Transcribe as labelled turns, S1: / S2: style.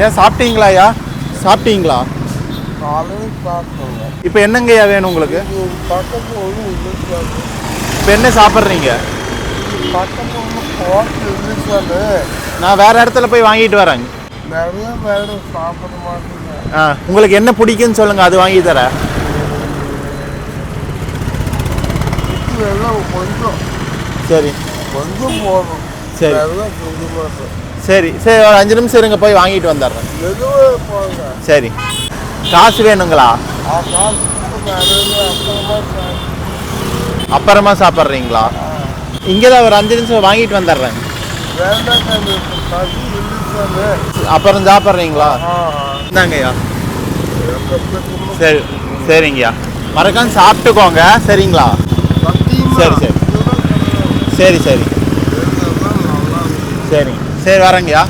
S1: ஏன் சாப்பிட்டீங்களாயா? சாப்பிட்டீங்களா?
S2: காலையில் சாப்பிட்டோங்க.
S1: இப்போ என்னங்கய்யா வேணும் உங்களுக்கு?
S2: பக்கத்தில் ஒன்றும் இல்லை.
S1: இப்போ என்ன சாப்பிட்றீங்க?
S2: பக்கத்தில் ஒன்றும் ஹோட்டல் இருந்துச்சாலே
S1: நான் வேறு இடத்துல போய் வாங்கிட்டு வரேங்க.
S2: நிறைய பேர் சாப்பிட மாட்டேங்க.
S1: உங்களுக்கு என்ன பிடிக்குன்னு சொல்லுங்கள், அது வாங்கி தரேன்.
S2: இதெல்லாம் கொஞ்சம்
S1: சரி
S2: கொஞ்சம் போதும்.
S1: சரி
S2: அதெல்லாம் கொஞ்சம் மாட்டோம்.
S1: சரி சரி, ஒரு 5 நிமிஷம் இருங்க, போய் வாங்கிட்டு வந்துடுறேன்.
S2: எதுவே போங்க.
S1: சரி, காசு வேணுங்களா?
S2: காசு நிறைய
S1: அப்புறமா சாப்பிட்றீங்களா? இங்கே தான் ஒரு 5 நிமிஷம் வாங்கிட்டு வந்துடுறேன்.
S2: வேண்டாம், காசு இருந்துச்சாலே
S1: அப்புறம் சாப்பிட்றீங்களா? இந்தாங்கய்யா. சரி சரிங்கய்யா, மறக்காம சாப்பிட்டுக்கோங்க. சரிங்களா? சரி சரி சரி சரி சரிங்க, சரி வரேங்கய்யா.